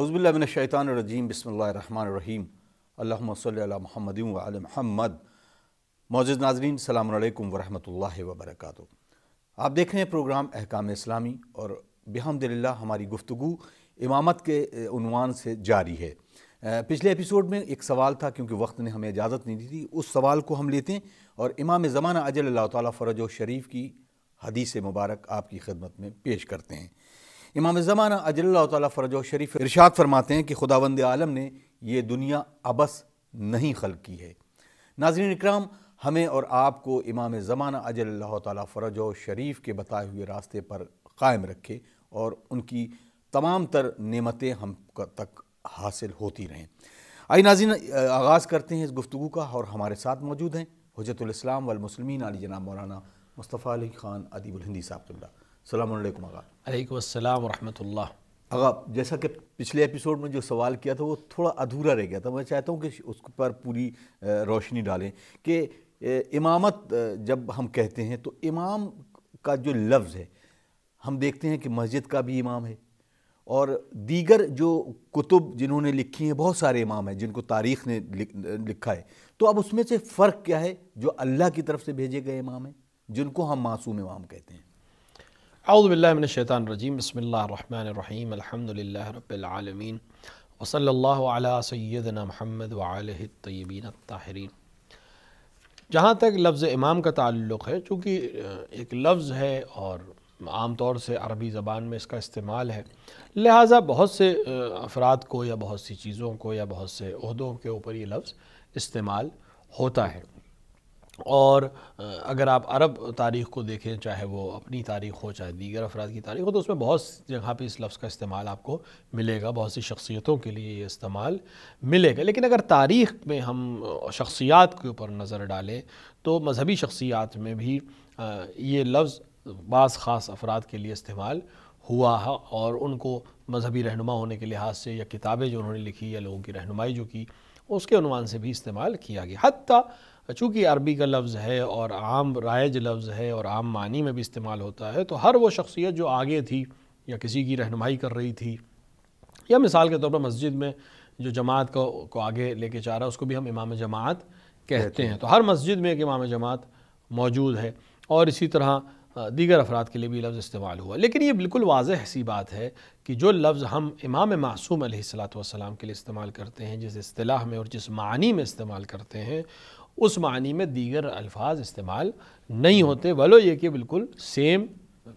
اعوذ باللہ من الشیطان الرجیم بسم اللہ الرحمن الرحیم اللہم صلی علی محمد وعلی محمد۔ معزز ناظرین السلام علیکم ورحمۃ اللہ وبرکاتہ۔ آپ دیکھ رہے ہیں پروگرام احکام اسلامی اور بحمدللہ ہماری گفتگو امامت کے عنوان سے جاری ہے۔ پچھلے ایپیسوڈ میں ایک سوال تھا، کیونکہ وقت نے ہمیں اجازت نہیں دی تھی، اس سوال کو ہم لیتے ہیں اور امام زمانہ اجل اللہ تعالیٰ فرجہ شریف کی حدیث مبارک آپ کی خدمت میں پیش کرتے ہیں۔ امام زمانہ اجل اللہ تعالیٰ فرجہ شریف ارشاد فرماتے ہیں کہ خداوند عالم نے یہ دنیا عبث نہیں خلق کی ہے۔ ناظرین اکرام، ہمیں اور آپ کو امام زمانہ اجل اللہ تعالیٰ فرجہ شریف کے بتائے ہوئے راستے پر قائم رکھے اور ان کی تمام تر نعمتیں ہم تک حاصل ہوتی رہیں۔ آئیے ناظرین آغاز کرتے ہیں اس گفتگو کا، اور ہمارے ساتھ موجود ہیں حجت الاسلام والمسلمین علی جناب مولانا مصطفیٰ علی خان ادیب الہندی صاحب اللہ۔ السلام علیکم آغا۔ علیکم السلام ورحمۃ اللہ۔ آغا، جیسا کہ پچھلے ایپیسوڈ میں جو سوال کیا تھا وہ تھوڑا ادھورا رہ گیا تھا، میں چاہتا ہوں کہ اس پر پوری روشنی ڈالیں کہ امامت جب ہم کہتے ہیں تو امام کا جو لفظ ہے، ہم دیکھتے ہیں کہ مسجد کا بھی امام ہے اور دیگر جو کتب جنہوں نے لکھی ہیں، بہت سارے امام ہیں جن کو تاریخ نے لکھا ہے، تو اب اس میں سے فرق کیا ہے؟ جو اللہ کی طرف سے بھیجے گئے امام ہیں جن کو ہم معصوم امام کہتے ہیں۔ اعوذ باللہ من الشیطان الرجیم، بسم اللہ الرحمن الرحیم، الحمدللہ رب العالمین، وصلی اللہ علی سیدنا محمد وآلہ الطیبین الطاہرین۔ جہاں تک لفظ امام کا تعلق ہے، چونکہ ایک لفظ ہے اور عام طور سے عربی زبان میں اس کا استعمال ہے، لہٰذا بہت سے افراد کو یا بہت سی چیزوں کو یا بہت سے عہدوں کے اوپر یہ لفظ استعمال ہوتا ہے۔ اور اگر آپ عرب تاریخ کو دیکھیں، چاہے وہ اپنی تاریخ ہو چاہے دیگر افراد کی تاریخ ہو، تو اس میں بہت جگہ پہ اس لفظ کا استعمال آپ کو ملے گا، بہت سی شخصیتوں کے لیے یہ استعمال ملے گا۔ لیکن اگر تاریخ میں ہم شخصیات کے اوپر نظر ڈالیں تو مذہبی شخصیات میں بھی یہ لفظ بعض خاص افراد کے لیے استعمال ہوا ہے، اور ان کو مذہبی رہنما ہونے کے لحاظ سے یا کتابیں جو انہوں نے لکھی یا لوگوں کی رہنمائی جو کی، اس کے عنوان سے بھی استعمال کیا گیا۔ حتیٰ چونکہ عربی کا لفظ ہے اور عام رائج لفظ ہے اور عام معنی میں بھی استعمال ہوتا ہے، تو ہر وہ شخصیت جو آگے تھی یا کسی کی رہنمائی کر رہی تھی، یا مثال کے طور پر مسجد میں جو جماعت کو آگے لے کے چاہ رہا ہے، اس کو بھی ہم امام جماعت کہتے ہیں۔ تو ہر مسجد میں ایک امام جماعت موجود ہے، اور اسی طرح دیگر افراد کے لیے بھی لفظ استعمال ہوا۔ لیکن یہ بالکل واضح سی بات ہے کہ جو لفظ ہم امام معصوم علیہ السلام کے لیے استعمال کرتے ہیں، جس اصطلاح میں اور جس معنی میں استعمال کرتے ہیں، اس معنی میں دیگر الفاظ استعمال نہیں ہوتے، ولو یہ کہ بالکل سیم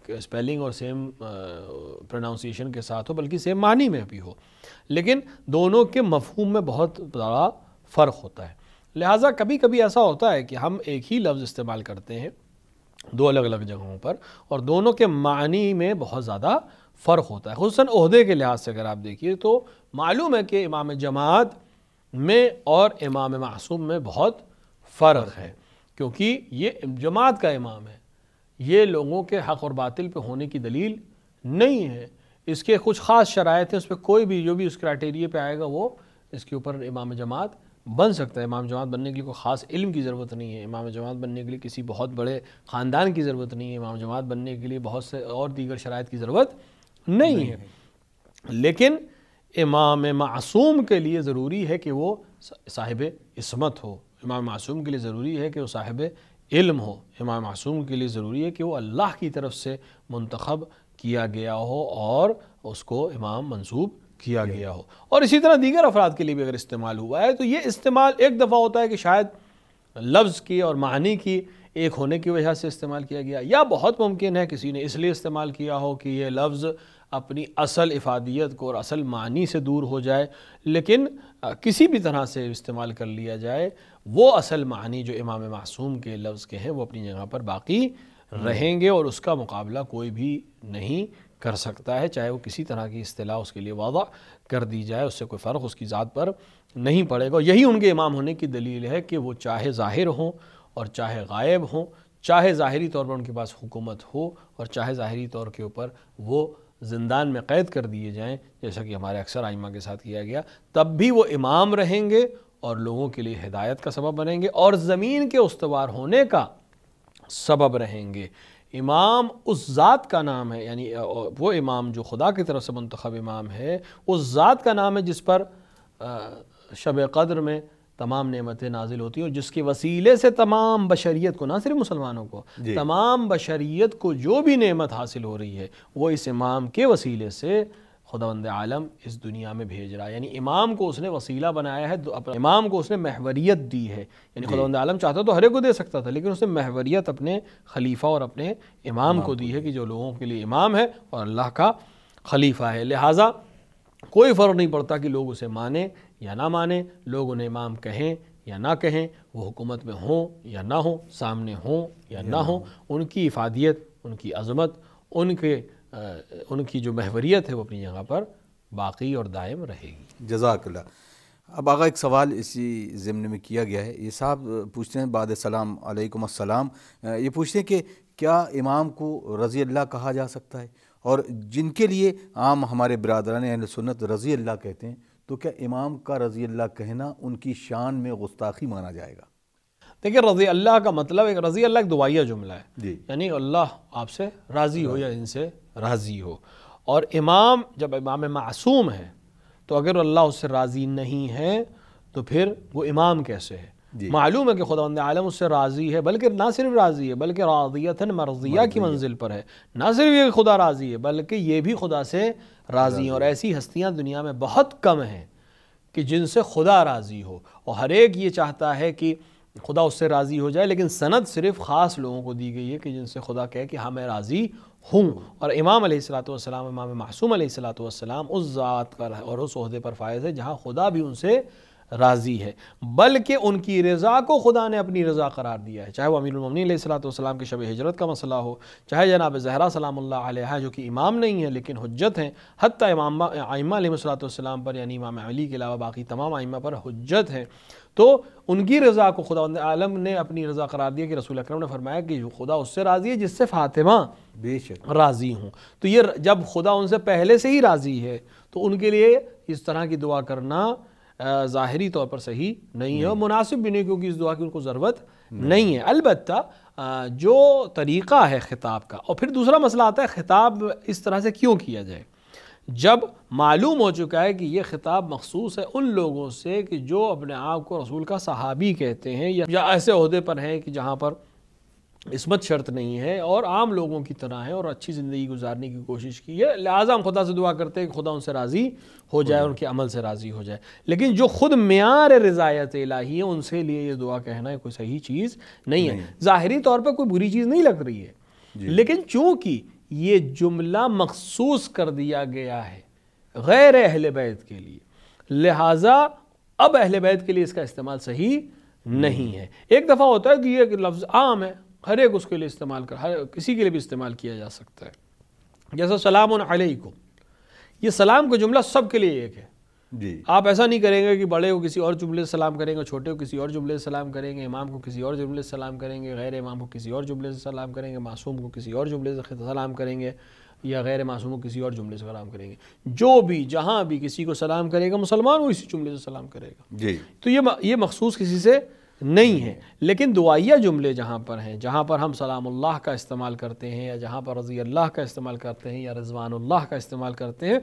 اسپیلنگ اور سیم پروناؤنسیشن کے ساتھ ہو، بلکہ سیم معنی میں بھی ہو، لیکن دونوں کے مفہوم میں بہت بڑا فرق ہوتا ہے۔ لہٰذا کبھی کبھی ایسا ہوتا ہے کہ ہم ایک ہی لفظ استعمال کرتے ہیں دو الگ الگ جگہوں پر، اور دونوں کے معنی میں بہت زیادہ فرق ہوتا ہے۔ خصوصاً عہدے کے لحاظ سے اگر آپ دیکھیے تو معلوم ہے کہ امام جماعت میں اور امام معصوم میں بہت فرق ہے، کیونکہ یہ جماعت کا امام ہے، یہ لوگوں کے حق اور باطل پہ ہونے کی دلیل نہیں ہے، اس کے کچھ خاص شرائط ہیں، اس پہ کوئی بھی جو بھی اس کرائٹیریے پہ آئے گا وہ اس کے اوپر امام جماعت بن سکتا ہے۔ امام جماعت بننے کے لیے کوئی خاص علم کی ضرورت نہیں ہے، امام جماعت بننے کے لیے کسی بہت بڑے خاندان کی ضرورت نہیں ہے، امام جماعت بننے کے لیے بہت سے اور دیگر شرائط کی ضرورت نہیں ہے۔ لیکن امام معصوم کے لیے ضروری ہے کہ وہ صاحب عصمت ہو، امام معصوم کے لیے ضروری ہے کہ وہ صاحب علم ہو، امام معصوم کے لیے ضروری ہے کہ وہ اللہ کی طرف سے منتخب کیا گیا ہو اور اس کو امام منصوب کیا گیا ہو۔ اور اسی طرح دیگر افراد کے لیے بھی اگر استعمال ہوا ہے تو یہ استعمال ایک دفعہ ہوتا ہے کہ شاید لفظ کی اور معنی کی ایک ہونے کی وجہ سے استعمال کیا گیا، یا بہت ممکن ہے کسی نے اس لیے استعمال کیا ہو کہ یہ لفظ اپنی اصل افادیت کو اور اصل معنی سے دور ہو جائے، لیکن کسی بھی طرح سے استعمال کر لیا جائے، وہ اصل معنی جو امام معصوم کے لفظ کے ہیں وہ اپنی جگہ پر باقی رہیں گے، اور اس کا مقابلہ کوئی بھی نہیں کر سکتا ہے، چاہے وہ کسی طرح کی اصطلاح اس کے لیے وضع کر دی جائے، اس سے کوئی فرق اس کی ذات پر نہیں پڑے گا۔ یہی ان کے امام ہونے کی دلیل ہے کہ وہ چاہے ظاہر ہوں اور چاہے غائب ہوں، چاہے ظاہری طور پر ان کے پاس حکومت ہو اور چاہے ظاہری طور کے اوپر وہ زندان میں قید کر دیے جائیں، جیسا کہ ہمارے اکثر ائمہ کے ساتھ کیا گیا، تب بھی وہ امام رہیں گے اور لوگوں کے لیے ہدایت کا سبب بنیں گے اور زمین کے استوار ہونے کا سبب رہیں گے۔ امام اس ذات کا نام ہے، یعنی وہ امام جو خدا کی طرف سے منتخب امام ہے اس ذات کا نام ہے جس پر شب قدر میں تمام نعمتیں نازل ہوتی ہیں، اور جس کے وسیلے سے تمام بشریت کو، نہ صرف مسلمانوں کو، تمام بشریت کو جو بھی نعمت حاصل ہو رہی ہے وہ اس امام کے وسیلے سے خداوند عالم اس دنیا میں بھیج رہا ہے۔ یعنی امام کو اس نے وسیلہ بنایا ہے، امام کو اس نے محوریت دی ہے، یعنی خداوند عالم چاہتا تو ہر ایک کو دے سکتا تھا، لیکن اس نے محوریت اپنے خلیفہ اور اپنے امام کو دی ہے کہ جو لوگوں کے لیے امام ہے اور اللہ کا خلیفہ ہے۔ لہٰذا کوئی فرق نہیں پڑتا کہ لوگ اسے مانیں یا نہ مانیں، لوگ انہیں امام کہیں یا نہ کہیں، وہ حکومت میں ہوں یا نہ ہوں، سامنے ہوں یا نہ ہوں، ان کی افادیت، ان کی عظمت، ان کی جو محوریت ہے وہ اپنی جگہ پر باقی اور دائم رہے گی۔ جزاک اللہ۔ اب آقا ایک سوال اسی ضمن میں کیا گیا ہے، یہ صاحب پوچھتے ہیں بعد سلام علیکم السلام، یہ پوچھتے ہیں کہ کیا امام کو رضی اللہ کہا جا سکتا ہے؟ اور جن کے لیے عام ہمارے برادران اہل سنت رضی اللہ کہتے ہیں، تو کیا امام کا رضی اللہ کہنا ان کی شان میں گستاخی مانا جائے گا؟ دیکھیں رضی اللہ کا مطلب ایک رضی اللہ ایک دعائیہ جملہ ہے، جی، یعنی اللہ آپ سے راضی ہو یا ان سے راضی ہو، اور امام جب امام معصوم ہے تو اگر اللہ اس سے راضی نہیں ہے تو پھر وہ امام کیسے ہے؟ معلوم ہے کہ خداوند عالم اس سے راضی ہے، بلکہ نہ صرف راضی ہے بلکہ راضیتاً مرضیہ کی منزل پر ہے، نہ صرف یہ خدا راضی ہے بلکہ یہ بھی خدا سے راضی ہیں، اور ایسی ہستیاں دنیا میں بہت کم ہیں کہ جن سے خدا راضی ہو، اور ہر ایک یہ چاہتا ہے کہ خدا اس سے راضی ہو جائے، لیکن سند صرف خاص لوگوں کو دی گئی ہے کہ جن سے خدا کہے کہ ہاں میں راضی ہوں، اور امام علیہ السلام، امام معصوم علیہ السلام اس ذات پر اور اس عہدے پر فائز ہے جہاں خدا بھی ان سے راضی ہے، بلکہ ان کی رضا کو خدا نے اپنی رضا قرار دیا ہے، چاہے وہ امیر المومنین علیہ السلام کے شب ہجرت کا مسئلہ ہو، چاہے جناب زہرا سلام اللہ علیہا جو کہ امام نہیں ہے لیکن حجت ہیں، حتیٰ ائمہ علیہ السلام پر، یعنی امام علی کے علاوہ باقی تمام ائمہ پر حجت ہیں، تو ان کی رضا کو خداوند عالم نے اپنی رضا قرار دیا کہ رسول اکرم نے فرمایا کہ خدا اس سے راضی ہے جس سے فاطمہ بے شک راضی ہوں، تو یہ جب خدا ان سے پہلے سے ہی راضی ہے تو ان کے لیے اس طرح کی دعا کرنا ظاہری طور پر صحیح نہیں ہے اور مناسب بھی نہیں، کیونکہ اس دعا کی ان کو ضرورت نہیں ہے۔ البتہ جو طریقہ ہے خطاب کا، اور پھر دوسرا مسئلہ آتا ہے خطاب اس طرح سے کیوں کیا جائے، جب معلوم ہو چکا ہے کہ یہ خطاب مخصوص ہے ان لوگوں سے کہ جو اپنے آپ کو رسول کا صحابی کہتے ہیں یا ایسے عہدے پر ہیں کہ جہاں پر عصمت شرط نہیں ہے اور عام لوگوں کی طرح ہے اور اچھی زندگی گزارنے کی کوشش کی ہے، لہٰذا ہم خدا سے دعا کرتے ہیں کہ خدا ان سے راضی ہو جائے اور ان کے عمل سے راضی ہو جائے، لیکن جو خود معیار رضایت الہی ہے ان سے لیے یہ دعا کہنا کوئی صحیح چیز نہیں ہے۔ ظاہری طور پر کوئی بری چیز نہیں لگ رہی ہے، لیکن چونکہ یہ جملہ مخصوص کر دیا گیا ہے غیر اہل بیت کے لیے، لہٰذا اب اہل بیت کے لیے اس کا استعمال صحیح نہیں ہے۔ ایک دفعہ ہوتا ہے کہ یہ لفظ عام ہے، ہر ایک اس کے لیے استعمال کسی کے لیے بھی استعمال کیا جا سکتا ہے، جیسا سلام علیکم، یہ سلام کا جملہ سب کے لیے ایک ہے، جی آپ ایسا نہیں کریں گے کہ بڑے کو کسی اور جملے سے سلام کریں گے، چھوٹے کو کسی اور جملے سے سلام کریں گے، امام کو کسی اور جملے سے سلام کریں گے، غیر امام کو کسی اور جملے سے سلام کریں گے، معصوم کو کسی اور جملے سے سلام کریں گے، یا غیر معصوم کو کسی اور جملے سے سلام کریں گے، جو بھی جہاں بھی کسی کو سلام کرے گا مسلمان وہ اسی جملے سے سلام کرے گا، جی، تو یہ مخصوص کسی سے نہیں ہے، لیکن دعائیہ جملے جہاں پر ہیں، جہاں پر ہم سلام اللہ کا استعمال کرتے ہیں یا جہاں پر رضی اللہ کا استعمال کرتے ہیں یا رضوان اللہ کا استعمال کرتے ہیں،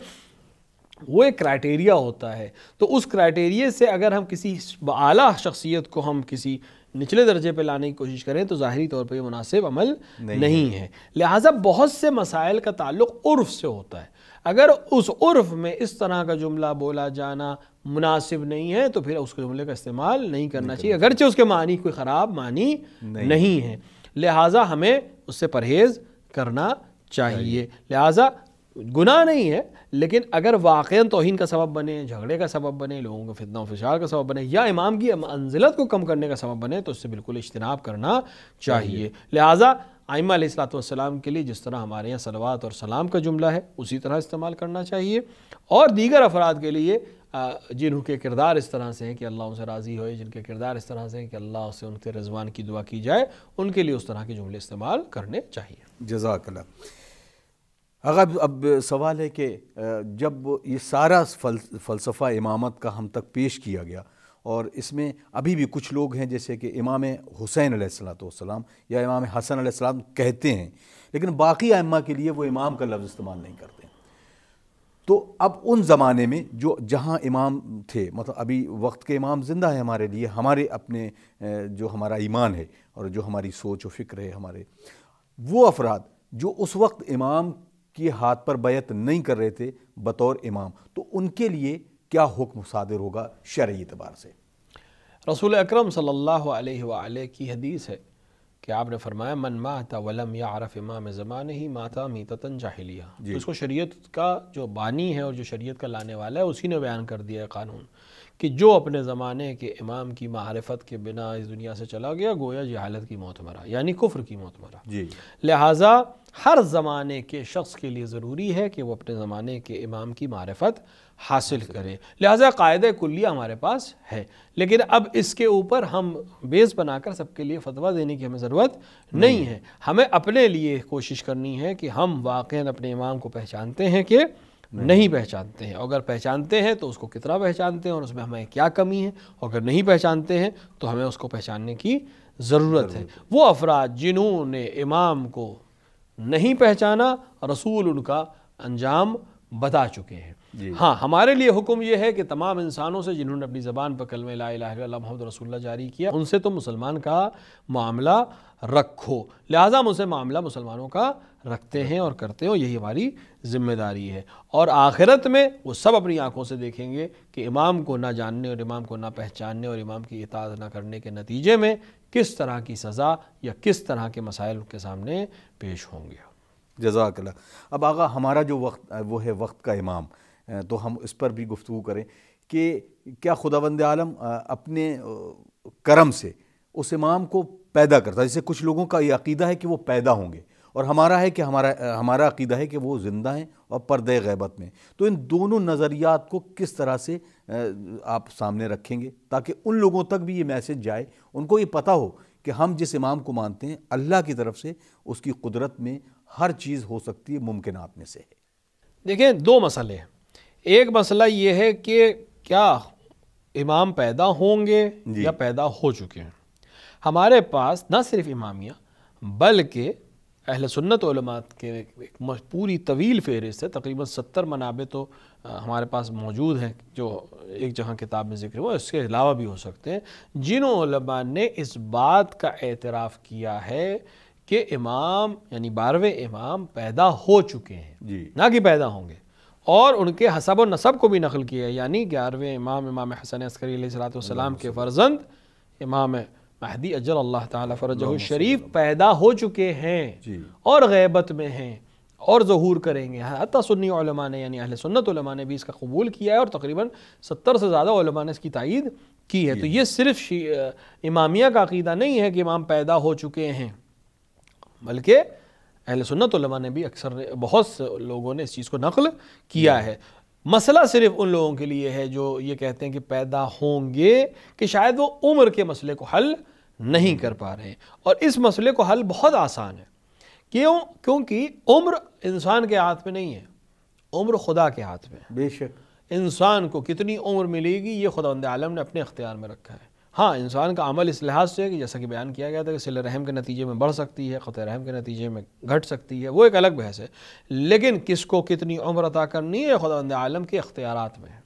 وہ ایک کرائٹیریا ہوتا ہے، تو اس کرائٹیریے سے اگر ہم کسی اعلیٰ شخصیت کو ہم کسی نچلے درجے پہ لانے کی کوشش کریں تو ظاہری طور پہ یہ مناسب عمل نہیں ہے، لہٰذا بہت سے مسائل کا تعلق عرف سے ہوتا ہے، اگر اس عرف میں اس طرح کا جملہ بولا جانا مناسب نہیں ہے تو پھر اس کے جملے کا استعمال نہیں کرنا چاہیے، اگرچہ اس کے معنی کوئی خراب معنی نہیں ہے، لہٰذا ہمیں اس سے پرہیز کرنا چاہیے، لہٰذا گناہ نہیں ہے، لیکن اگر واقعاً توہین کا سبب بنے، جھگڑے کا سبب بنے، لوگوں کے فتنہ و فشار کا سبب بنے یا امام کی منزلت کو کم کرنے کا سبب بنے تو اس سے بالکل اجتناب کرنا چاہیے، لہٰذا ائمہ علیہ السلام کے لیے جس طرح ہمارے یہاں صلوات اور سلام کا جملہ ہے اسی طرح استعمال کرنا چاہیے، اور دیگر افراد کے لیے جن کے کردار اس طرح سے ہیں کہ اللہ ان سے راضی ہوئے، جن کے کردار اس طرح سے ہیں کہ اللہ سے ان کے رضوان کی دعا کی جائے، ان کے لیے اس طرح کے جملے استعمال کرنے چاہیے۔ جزاک اللہ۔ اگر اب سوال ہے کہ جب یہ سارا فلسفہ امامت کا ہم تک پیش کیا گیا اور اس میں ابھی بھی کچھ لوگ ہیں جیسے کہ امام حسین علیہ السلام یا امام حسن علیہ السلام کہتے ہیں، لیکن باقی ائمہ کے لیے وہ امام کا لفظ استعمال نہیں کرتے۔ تو اب ان زمانے میں جہاں امام تھے، مطلب ابھی وقت کے امام زندہ ہیں ہمارے لیے، ہمارے اپنے جو ہمارا ایمان ہے اور جو ہماری سوچ و فکر ہے ہمارے، وہ افراد جو اس وقت امام کے ہاتھ پر بیعت نہیں کر رہے تھے بطور امام، تو ان کے لیے کیا حکم صادر ہوگا شرعی اعتبار سے؟ رسول اکرم صلی اللہ علیہ وآلہ کی حدیث ہے کہ آپ نے فرمایا من مات ولم یعرف امام زمانہ مات میتۃ جاہلیہ۔ تو اس کو شریعت کا جو بانی ہے اور جو شریعت کا لانے والا ہے اسی نے بیان کر دیا ہے قانون، کہ جو اپنے زمانے کے امام کی معرفت کے بنا اس دنیا سے چلا گیا گویا جہالت کی موت مرا، یعنی کفر کی موت مرا۔ لہٰذا ہر زمانے کے شخص کے لیے ضروری ہے کہ وہ اپنے زمانے کے امام کی معرفت حاصل کرے، لہٰذا قاعدہ کلیہ ہمارے پاس ہے، لیکن اب اس کے اوپر ہم بیس بنا کر سب کے لیے فتویٰ دینے کی ہمیں ضرورت نہیں ہے۔ ہمیں اپنے لیے کوشش کرنی ہے کہ ہم واقعاً اپنے امام کو پہچانتے ہیں کہ نہیں پہچانتے ہیں، اگر پہچانتے ہیں تو اس کو کتنا پہچانتے ہیں اور اس میں ہمیں کیا کمی ہے، اگر نہیں پہچانتے ہیں تو ہمیں اس کو پہچاننے کی ضرورت ہے۔ وہ افراد جنہوں نے امام کو نہیں پہچانا، رسول ان کا انجام بتا چکے ہیں۔ ہاں، ہمارے لیے حکم یہ ہے کہ تمام انسانوں سے جنہوں نے اپنی زبان پر کلمہ لا الہ الا اللہ محمد رسول اللہ جاری کیا، ان سے تم مسلمان کا معاملہ رکھو، لہٰذا ہم اسے معاملہ مسلمانوں کا رکھتے ہیں اور کرتے ہیں، یہی ہماری ذمہ داری ہے۔ اور آخرت میں وہ سب اپنی آنکھوں سے دیکھیں گے کہ امام کو نہ جاننے اور امام کو نہ پہچاننے اور امام کی اطاعت نہ کرنے کے نتیجے میں کس طرح کی سزا یا کس طرح کے مسائل کے سامنے پیش ہوں گے۔ جزاک اللہ۔ اب آقا ہمارا جو وقت وہ ہے وقت کا امام، تو ہم اس پر بھی گفتگو کریں کہ کیا خداوند عالم اپنے کرم سے اس امام کو پیدا کرتا ہے؟ جیسے کچھ لوگوں کا یہ عقیدہ ہے کہ وہ پیدا ہوں گے، اور ہمارا ہے کہ ہمارا عقیدہ ہے کہ وہ زندہ ہیں اور پردہ غیبت میں، تو ان دونوں نظریات کو کس طرح سے آپ سامنے رکھیں گے تاکہ ان لوگوں تک بھی یہ میسج جائے، ان کو یہ پتہ ہو کہ ہم جس امام کو مانتے ہیں اللہ کی طرف سے اس کی قدرت میں ہر چیز ہو سکتی ہے، ممکنات میں سے ہے۔ دیکھیں، دو مسئلے ہیں۔ ایک مسئلہ یہ ہے کہ کیا امام پیدا ہوں گے یا پیدا ہو چکے ہیں۔ ہمارے پاس نہ صرف امامیہ بلکہ اہل سنت علماء کے ایک پوری طویل فہرست ہے، تقریباً 70 منابع تو ہمارے پاس موجود ہیں جو ایک جہاں کتاب میں ذکر ہوا، اس کے علاوہ بھی ہو سکتے ہیں، جن علماء نے اس بات کا اعتراف کیا ہے کہ امام یعنی 12ویں امام پیدا ہو چکے ہیں، نہ کہ پیدا ہوں گے، اور ان کے حسب و نسب کو بھی نقل کیا ہے، یعنی 11ویں امام حسن عسکری علیہ السلام کے فرزند امام مہدی اجل اللہ تعالیٰ فرجہ الشریف پیدا ہو چکے ہیں اور غیبت میں ہیں اور ظہور کریں گے۔ حتیٰ سنی علماء نے یعنی اہل سنت علماء نے بھی اس کا قبول کیا ہے، اور تقریباً 70 سے زیادہ علماء نے اس کی تائید کی ہے۔ تو یہ صرف امامیہ کا عقیدہ نہیں ہے کہ امام پیدا ہو چکے ہیں، بلکہ اہل سنت علماء نے بھی بہت سے لوگوں نے اس چیز کو نقل کیا ہے۔ مسئلہ صرف ان لوگوں کے لیے ہے جو یہ کہتے ہیں کہ پیدا ہوں گے کہ شاید وہ عمر کے مسئلے کو حل نہیں کر پا رہے ہیں، اور اس مسئلے کو حل بہت آسان ہے۔ کیونکہ عمر انسان کے ہاتھ میں نہیں ہے، عمر خدا کے ہاتھ میں ہے۔ بے شک انسان کو کتنی عمر ملے گی یہ خداوند عالم نے اپنے اختیار میں رکھا ہے۔ ہاں، انسان کا عمل اس لحاظ سے ہے کہ جیسا کہ بیان کیا گیا تھا کہ صلہ رحم کے نتیجے میں بڑھ سکتی ہے، قطع رحم کے نتیجے میں گھٹ سکتی ہے، وہ ایک الگ بحث ہے، لیکن کس کو کتنی عمر عطا کرنی ہے خداوند عالم کے اختیارات میں ہے،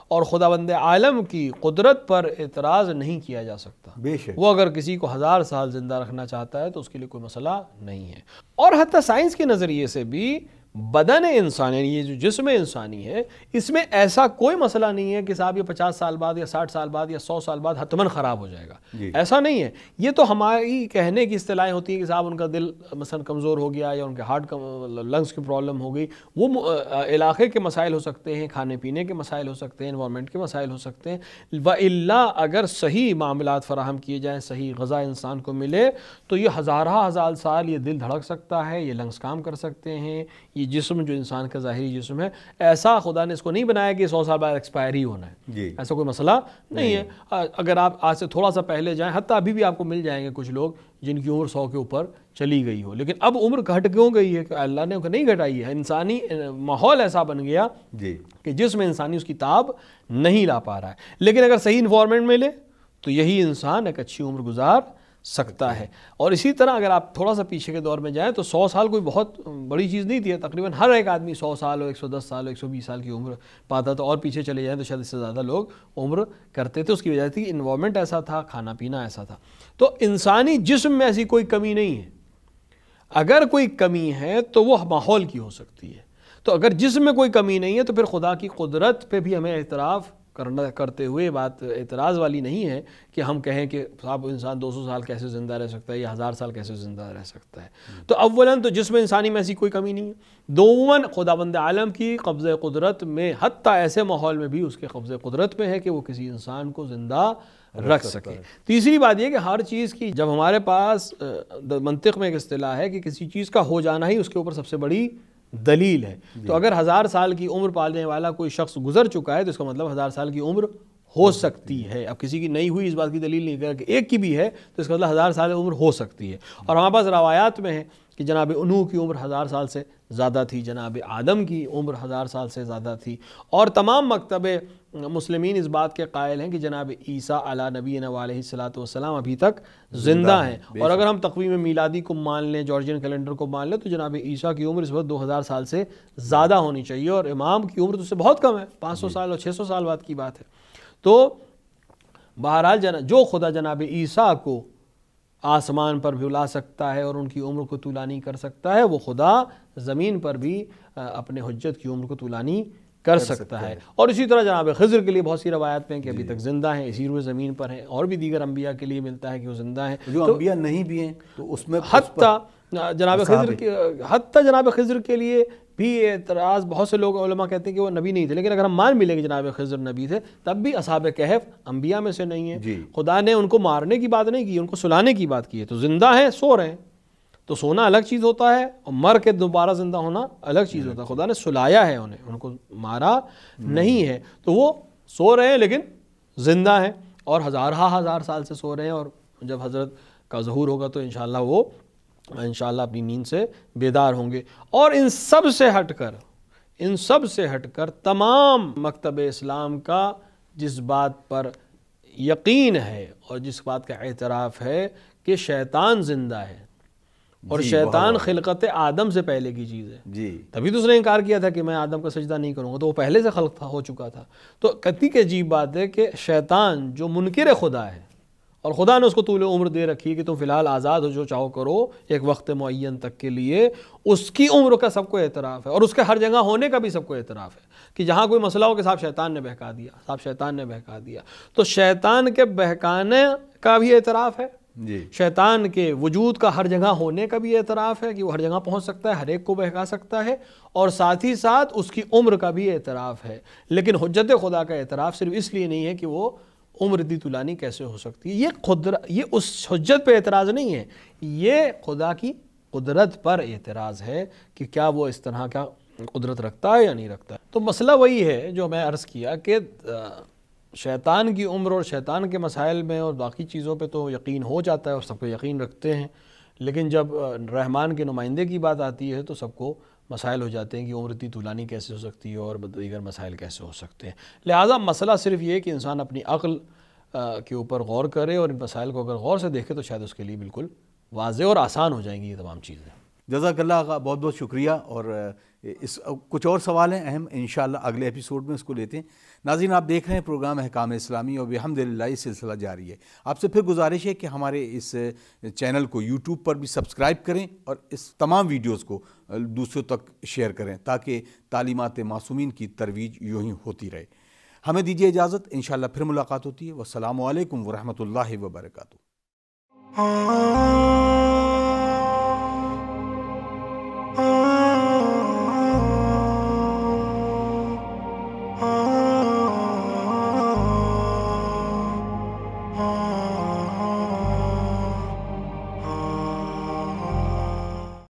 اور خداوند عالم کی قدرت پر اعتراض نہیں کیا جا سکتا۔ بے شک وہ اگر کسی کو 1000 سال زندہ رکھنا چاہتا ہے تو اس کے لیے کوئی مسئلہ نہیں ہے۔ اور حتیٰ سائنس کے نظریے سے بھی بدن انسان یعنی یہ جو جسم انسانی ہے، اس میں ایسا کوئی مسئلہ نہیں ہے کہ صاحب یہ 50 سال بعد یا 60 سال بعد یا 100 سال بعد حتماً خراب ہو جائے گا، ایسا نہیں ہے۔ یہ تو ہماری کہنے کی اصطلاحیں ہوتی ہیں کہ صاحب ان کا دل مثلا کمزور ہو گیا یا ان کے ہارٹ لنگس کی پرابلم ہو گئی، وہ علاقے کے مسائل ہو سکتے ہیں، کھانے پینے کے مسائل ہو سکتے ہیں، انوائرمنٹ کے مسائل ہو سکتے ہیں، وَإِلَّا اگر صحیح معاملات فراہم کیے جائیں، صحیح غذا انسان کو ملے تو یہ ہزار سال یہ دل دھڑک سکتا ہے، یہ لنگس کام کر سکتے ہیں، یہ جسم جو انسان کا ظاہری جسم ہے، ایسا خدا نے اس کو نہیں بنایا کہ 100 سال بعد ایکسپائر ہی ہونا ہے، جی ایسا کوئی مسئلہ نہیں ہے۔ اگر آپ آج سے تھوڑا سا پہلے جائیں، حتیٰ ابھی بھی آپ کو مل جائیں گے کچھ لوگ جن کی عمر 100 کے اوپر چلی گئی ہو، لیکن اب عمر گھٹ کیوں گئی ہے؟ کہ اللہ نے نہیں گھٹائی ہے، انسانی ماحول ایسا بن گیا جی کہ جس میں انسانی اس کی تاب نہیں لا پا رہا ہے۔ لیکن اگر صحیح انوائرمنٹ ملے تو یہی انسان ایک اچھی عمر گزار سکتا ہے۔ اور اسی طرح اگر آپ تھوڑا سا پیچھے کے دور میں جائیں تو 100 سال کوئی بہت بڑی چیز نہیں تھی، تقریباً ہر ایک آدمی 100 سال ہو، 110 سال ہو، 120 سال کی عمر پاتا تھا، اور پیچھے چلے جائیں تو شاید اس سے زیادہ لوگ عمر کرتے تھے۔ اس کی وجہ تھی انوائرمنٹ ایسا تھا، کھانا پینا ایسا تھا۔ تو انسانی جسم میں ایسی کوئی کمی نہیں ہے، اگر کوئی کمی ہے تو وہ ماحول کی ہو سکتی ہے۔ تو اگر جسم میں کوئی کمی نہیں ہے تو پھر خدا کی قدرت پہ بھی ہمیں اعتراف کرتے ہوئے بات اعتراض والی نہیں ہے کہ ہم کہیں کہ صاحب انسان 200 سال کیسے زندہ رہ سکتا ہے یا 1000 سال کیسے زندہ رہ سکتا ہے۔ تو اولاً تو جسم انسانی میں ایسی کوئی کمی نہیں ہے، دوماً خداوند عالم کی قبضہ قدرت میں، حتیٰ ایسے ماحول میں بھی اس کے قبضہ قدرت میں ہے کہ وہ کسی انسان کو زندہ رکھ سکے۔ تیسری بات یہ کہ ہر چیز کی، جب ہمارے پاس منطق میں ایک اصطلاح ہے کہ کسی چیز کا ہو جانا ہی اس کے اوپر سب سے بڑی دلیل ہے، تو اگر 1000 سال کی عمر پالنے والا کوئی شخص گزر چکا ہے تو اس کا مطلب 1000 سال کی عمر ہو سکتی ہے۔ اب کسی کی نہیں ہوئی اس بات کی دلیل نہیں کر کہ ایک کی بھی ہے تو اس کا مطلب 1000 سال عمر ہو سکتی ہے۔ اور ہمارے پاس روایات میں ہے کہ جناب نوح کی عمر 1000 سال سے زیادہ تھی، جناب آدم کی عمر 1000 سال سے زیادہ تھی، اور تمام مکتب مسلمین اس بات کے قائل ہیں کہ جناب عیسیٰ علی نبینا علیہ الصلوۃ والسلام ابھی تک زندہ ہیں۔ اور اگر ہم تقویم میلادی کو مان لیں، جارجین کیلنڈر کو مان لیں، تو جناب عیسیٰ کی عمر اس وقت 2000 سال سے زیادہ ہونی چاہیے، اور امام کی عمر تو اس سے بہت کم ہے، 500 سال اور 600 سال بعد کی بات ہے۔ تو بہرحال جو خدا جناب عیسیٰ کو آسمان پر بھی لا سکتا ہے اور ان کی عمر کو طولانی کر سکتا ہے، وہ خدا زمین پر بھی اپنے حجت کی عمر کو طولانی کر سکتا ہے۔ اور اسی طرح جناب خضر کے لیے بہت سی روایات میں کہ ابھی تک زندہ ہیں، اسی روئے زمین پر ہیں، اور بھی دیگر انبیاء کے لیے ملتا ہے کہ وہ زندہ ہیں، جو انبیاء نہیں بھی ہیں تو اس میں حتیٰ جناب خضر کے لیے بھی اعتراض، بہت سے لوگ علماء کہتے ہیں کہ وہ نبی نہیں تھے، لیکن اگر ہم مان بھی لیں کہ جناب خضر نبی تھے، تب بھی اصحاب کہف انبیاء میں سے نہیں ہیں۔ خدا نے ان کو مارنے کی بات نہیں کی، ان کو سلانے کی بات کی ہے۔ تو زندہ ہیں، سو رہے ہیں، تو سونا الگ چیز ہوتا ہے اور مر کے دوبارہ زندہ ہونا الگ چیز ہوتا ہے۔ خدا نے سلایا ہے انہیں، ان کو مارا نہیں ہے، تو وہ سو رہے ہیں لیکن زندہ ہیں، اور ہزار سال سے سو رہے ہیں، اور جب حضرت کا ظہور ہوگا تو انشاءاللہ وہ اپنی نیند سے بیدار ہوں گے۔ اور ان سب سے ہٹ کر تمام مکتب اسلام کا جس بات پر یقین ہے اور جس بات کا اعتراف ہے کہ شیطان زندہ ہے، اور شیطان خلقت آدم سے پہلے کی چیز ہے، تبھی تو اس نے انکار کیا تھا کہ میں آدم کا سجدہ نہیں کروں گا، تو وہ پہلے سے خلق ہو چکا تھا۔ تو کتنی کی عجیب بات ہے کہ شیطان جو منکر خدا ہے، اور خدا نے اس کو طول عمر دے رکھی ہے کہ تم فی الحال آزاد ہو، جو چاہو کرو ایک وقت معین تک کے لیے، اس کی عمر کا سب کو اعتراف ہے، اور اس کے ہر جگہ ہونے کا بھی سب کو اعتراف ہے کہ جہاں کوئی مسئلہ ہو کہ صاحب شیطان نے بہکا دیا، تو شیطان کے بہکانے کا بھی اعتراف ہے، شیطان کے وجود کا ہر جگہ ہونے کا بھی اعتراف ہے کہ وہ ہر جگہ پہنچ سکتا ہے، ہر ایک کو بہکا سکتا ہے، اور ساتھ ہی ساتھ اس کی عمر کا بھی اعتراف ہے۔ لیکن حجت خدا کا اعتراف صرف اس لیے نہیں ہے کہ وہ عمر اتنی طولانی کیسے ہو سکتی ہے، یہ اس حجت پہ اعتراض نہیں ہے، یہ خدا کی قدرت پر اعتراض ہے کہ کیا وہ اس طرح کا قدرت رکھتا ہے یا نہیں رکھتا ہے۔ تو مسئلہ وہی ہے جو میں عرض کیا کہ شیطان کی عمر اور شیطان کے مسائل میں اور باقی چیزوں پہ تو یقین ہو جاتا ہے اور سب کو یقین رکھتے ہیں، لیکن جب رحمان کے نمائندے کی بات آتی ہے تو سب کو مسائل ہو جاتے ہیں کہ عمر اتنی طولانی کیسے ہو سکتی ہے اور دیگر مسائل کیسے ہو سکتے ہیں۔ لہٰذا مسئلہ صرف یہ کہ انسان اپنی عقل کے اوپر غور کرے اور ان مسائل کو اگر غور سے دیکھے تو شاید اس کے لیے بالکل واضح اور آسان ہو جائیں گی یہ تمام چیزیں۔ جزاک اللہ آقا، بہت بہت شکریہ۔ اور کچھ اور سوال ہیں اہم، انشاءاللہ اگلے ایپیسوڈ میں اس کو لیتے ہیں۔ ناظرین، آپ دیکھ رہے ہیں پروگرام احکام اسلامی، اور بحمدللہ یہ سلسلہ جاری ہے۔ آپ سے پھر گزارش ہے کہ ہمارے اس چینل کو یوٹیوب پر بھی سبسکرائب کریں اور اس تمام ویڈیوز کو دوسروں تک شیئر کریں تاکہ تعلیمات معصومین کی ترویج یوں ہی ہوتی رہے۔ ہمیں دیجیے اجازت، انشاءاللہ پھر ملاقات ہوتی ہے۔ والسلام علیکم ورحمۃ اللہ وبرکاتہ۔